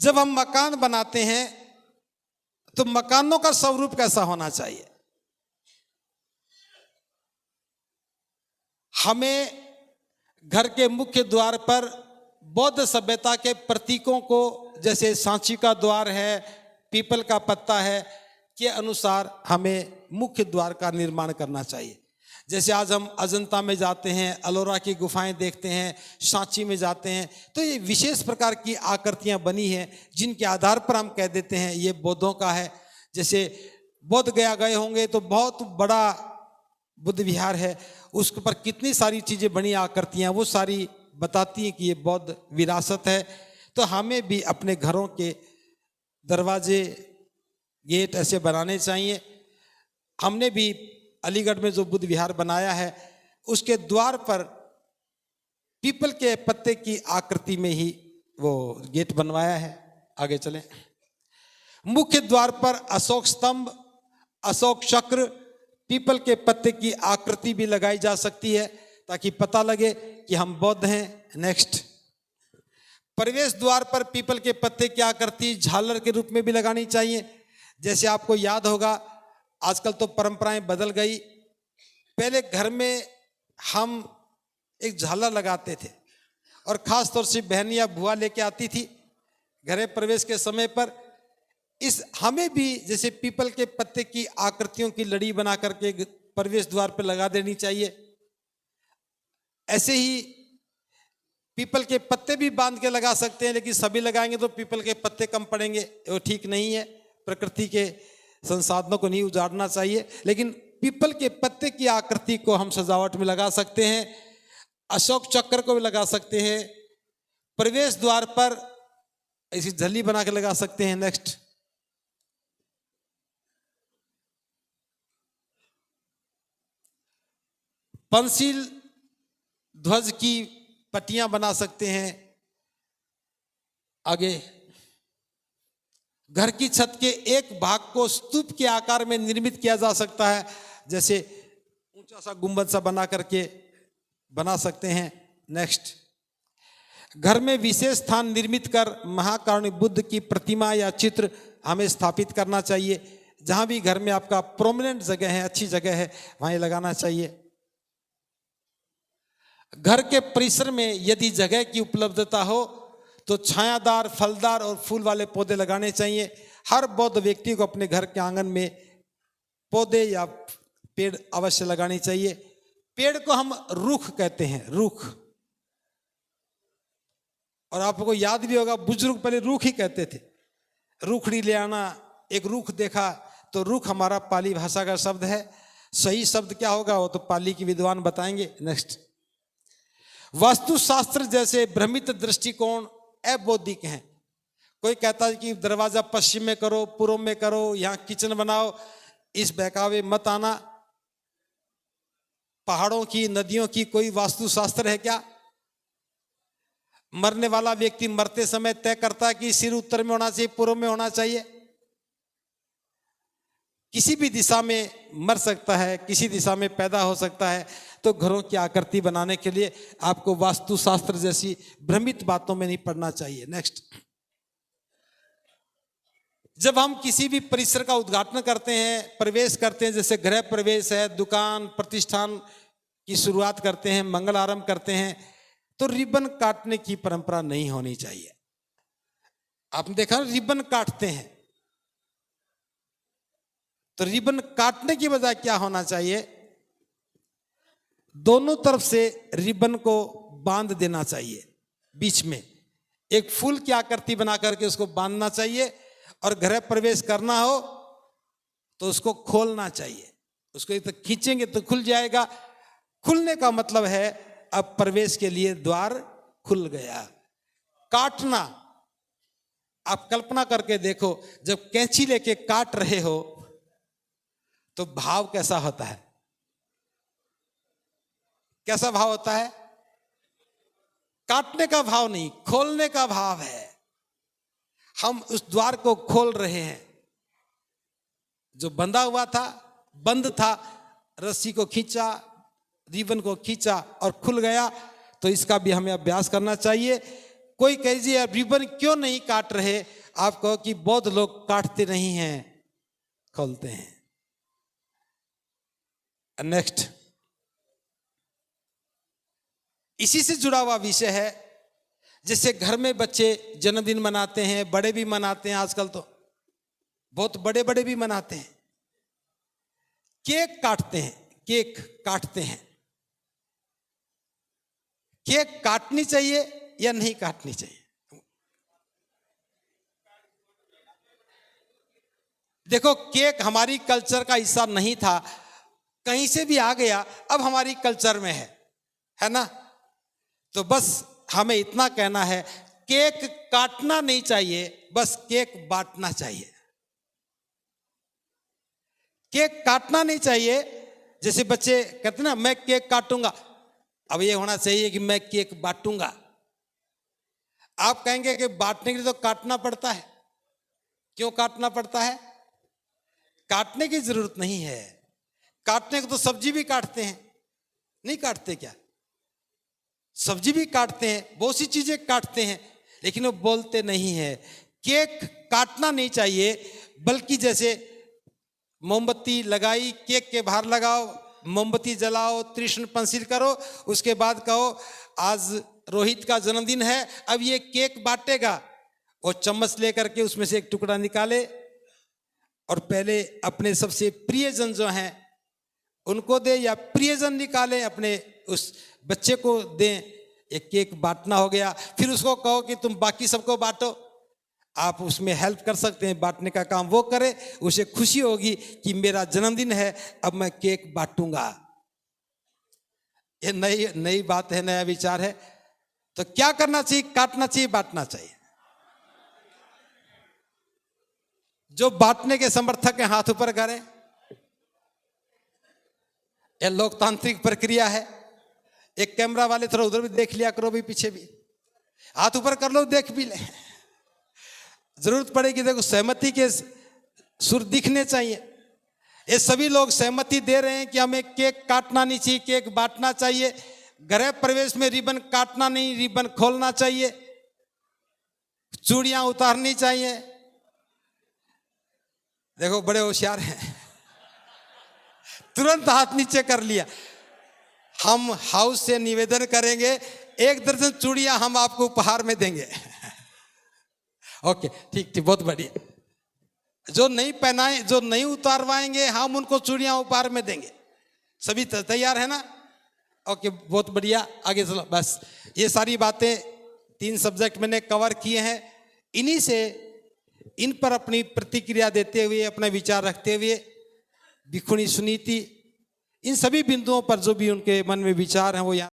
जब हम मकान बनाते हैं तो मकानों का स्वरूप कैसा होना चाहिए? हमें घर के मुख्य द्वार पर बौद्ध सभ्यता के प्रतीकों को, जैसे सांची का द्वार है, पीपल का पत्ता है, के अनुसार हमें मुख्य द्वार का निर्माण करना चाहिए। जैसे आज हम अजंता में जाते हैं, अलोरा की गुफाएं देखते हैं, सांची में जाते हैं, तो ये विशेष प्रकार की आकृतियां बनी हैं जिनके आधार पर हम कह देते हैं ये बौद्धों का है। जैसे बोध गया गए होंगे तो बहुत बड़ा बुद्ध विहार है, उसके ऊपर कितनी सारी चीज़ें बनी, आकृतियां, वो सारी बताती हैं कि ये बौद्ध विरासत है। तो हमें भी अपने घरों के दरवाजे, गेट ऐसे बनाने चाहिए। हमने भी अलीगढ़ में जो बुद्ध विहार बनाया है उसके द्वार पर पीपल के पत्ते की आकृति में ही वो गेट बनवाया है। आगे चलें। मुख्य द्वार पर अशोक स्तंभ, अशोक चक्र, पीपल के पत्ते की आकृति भी लगाई जा सकती है ताकि पता लगे कि हम बौद्ध हैं। नेक्स्ट, प्रवेश द्वार पर पीपल के पत्ते की आकृति झालर के रूप में भी लगानी चाहिए। जैसे आपको याद होगा, आजकल तो परंपराएं बदल गई। पहले घर में हम एक झालर लगाते थे और खास तौर से बहन या बुआ लेके आती थी घरे प्रवेश के समय पर। इस हमें भी जैसे पीपल के पत्ते की आकृतियों की लड़ी बना करके प्रवेश द्वार पर लगा देनी चाहिए। ऐसे ही पीपल के पत्ते भी बांध के लगा सकते हैं, लेकिन सभी लगाएंगे तो पीपल के पत्ते कम पड़ेंगे, वो ठीक नहीं है। प्रकृति के संसाधनों को नहीं उजाड़ना चाहिए, लेकिन पीपल के पत्ते की आकृति को हम सजावट में लगा सकते हैं। अशोक चक्र को भी लगा सकते हैं। प्रवेश द्वार पर ऐसी झल्ली बना के लगा सकते हैं। नेक्स्ट, पंचशील ध्वज की पट्टियां बना सकते हैं। आगे, घर की छत के एक भाग को स्तूप के आकार में निर्मित किया जा सकता है, जैसे ऊंचा सा गुंबद सा बना करके बना सकते हैं। नेक्स्ट, घर में विशेष स्थान निर्मित कर महाकारुणिक बुद्ध की प्रतिमा या चित्र हमें स्थापित करना चाहिए। जहां भी घर में आपका प्रोमिनेंट जगह है, अच्छी जगह है, वहां लगाना चाहिए। घर के परिसर में यदि जगह की उपलब्धता हो तो छायादार, फलदार और फूल वाले पौधे लगाने चाहिए। हर बौद्ध व्यक्ति को अपने घर के आंगन में पौधे या पेड़ अवश्य लगाने चाहिए। पेड़ को हम रूख कहते हैं, रूख। और आपको याद भी होगा, बुजुर्ग पहले रूख ही कहते थे। रूखड़ी ले आना, एक रूख देखा तो रूख हमारा पाली भाषा का शब्द है। सही शब्द क्या होगा वो तो पाली के विद्वान बताएंगे। नेक्स्ट, वास्तुशास्त्र जैसे भ्रमित दृष्टिकोण अबौद्धिक हैं। कोई कहता है कि दरवाजा पश्चिम में करो, पूर्व में करो, यहाँ किचन बनाओ, इस बहकावे मत आना। पहाड़ों की, नदियों की कोई वास्तुशास्त्र है क्या? मरने वाला व्यक्ति मरते समय तय करता है कि सिर उत्तर में होना चाहिए, पूर्व में होना चाहिए। किसी भी दिशा में मर सकता है, किसी दिशा में पैदा हो सकता है। तो घरों की आकृति बनाने के लिए आपको वास्तुशास्त्र जैसी भ्रमित बातों में नहीं पड़ना चाहिए। नेक्स्ट, जब हम किसी भी परिसर का उद्घाटन करते हैं, प्रवेश करते हैं, जैसे गृह प्रवेश है, दुकान, प्रतिष्ठान की शुरुआत करते हैं, मंगल आरंभ करते हैं, तो रिबन काटने की परंपरा नहीं होनी चाहिए। आपने देखा रिबन काटते हैं, तो रिबन काटने की बजाय क्या होना चाहिए? दोनों तरफ से रिबन को बांध देना चाहिए। बीच में एक फूल की आकृति बना करके उसको बांधना चाहिए। और गृह प्रवेश करना हो तो उसको खोलना चाहिए। उसको तो खींचेंगे तो खुल जाएगा। खुलने का मतलब है अब प्रवेश के लिए द्वार खुल गया। काटना, आप कल्पना करके देखो, जब कैंची लेके काट रहे हो तो भाव कैसा होता है? कैसा भाव होता है? काटने का भाव नहीं, खोलने का भाव है। हम उस द्वार को खोल रहे हैं। जो बंधा हुआ था, बंद था, रस्सी को खींचा, रिबन को खींचा और खुल गया। तो इसका भी हमें अभ्यास करना चाहिए। कोई कहिए रिबन क्यों नहीं काट रहे, आप कहो कि बौद्ध लोग काटते नहीं हैं, खोलते हैं। नेक्स्ट, इसी से जुड़ा हुआ विषय है, जैसे घर में बच्चे जन्मदिन मनाते हैं, बड़े भी मनाते हैं, आजकल तो बहुत बड़े बड़े भी मनाते हैं, केक काटते हैं, केक काटते हैं। केक काटनी चाहिए या नहीं काटनी चाहिए? देखो, केक हमारी कल्चर का हिस्सा नहीं था, कहीं से भी आ गया, अब हमारी कल्चर में है ना। तो बस हमें इतना कहना है, केक काटना नहीं चाहिए, बस केक बांटना चाहिए। केक काटना नहीं चाहिए। जैसे बच्चे कहते ना, मैं केक काटूंगा, अब ये होना चाहिए कि मैं केक बांटूंगा। आप कहेंगे कि बांटने के लिए तो काटना पड़ता है। क्यों काटना पड़ता है? काटने की जरूरत नहीं है। काटने को तो सब्जी भी काटते हैं, नहीं काटते क्या? सब्जी भी काटते हैं, बहुत सी चीजें काटते हैं, लेकिन वो बोलते नहीं है। केक काटना नहीं चाहिए, बल्कि जैसे मोमबत्ती लगाई, केक के बाहर लगाओ, मोमबत्ती जलाओ, कृष्ण पंसील करो, उसके बाद कहो आज रोहित का जन्मदिन है, अब ये केक बांटेगा। वो चम्मच लेकर के उसमें से एक टुकड़ा निकाले और पहले अपने सबसे प्रियजन जो हैं उनको दे, या प्रियजन निकाले अपने उस बच्चे को दें। एक केक बांटना हो गया। फिर उसको कहो कि तुम बाकी सबको बांटो। आप उसमें हेल्प कर सकते हैं, बांटने का काम वो करे, उसे खुशी होगी कि मेरा जन्मदिन है, अब मैं केक बांटूंगा। ये नई बात है, नया विचार है। तो क्या करना चाहिए? काटना चाहिए, बांटना चाहिए? जो बांटने के समर्थक हैं हाथ ऊपर करें। यह लोकतांत्रिक प्रक्रिया है। एक कैमरा वाले थोड़ा उधर भी देख लिया करो, भी पीछे भी हाथ ऊपर कर लो, देख भी ले। जरूरत पड़ेगी, देखो सहमति के सुर दिखने चाहिए। ये सभी लोग सहमति दे रहे हैं कि हमें केक काटना नहीं चाहिए, केक बांटना चाहिए। गृह प्रवेश में रिबन काटना नहीं, रिबन खोलना चाहिए, चूड़ियां उतारनी चाहिए। देखो बड़े होशियार हैं, तुरंत हाथ नीचे कर लिया। हम हाउस से निवेदन करेंगे, 1 दर्जन चूड़ियां हम आपको उपहार में देंगे। ओके, ठीक ठीक, बहुत बढ़िया। जो नहीं पहनाए, जो नहीं उतारवाएंगे, हम उनको चूड़ियां उपहार में देंगे। सभी तैयार है ना? ओके, बहुत बढ़िया, आगे चलो। बस ये सारी बातें 3 सब्जेक्ट मैंने कवर किए हैं। इन्हीं से इन पर अपनी प्रतिक्रिया देते हुए, अपना विचार रखते हुए, भिक्षुणी सुनीति इन सभी बिंदुओं पर जो भी उनके मन में विचार हैं वो यहाँ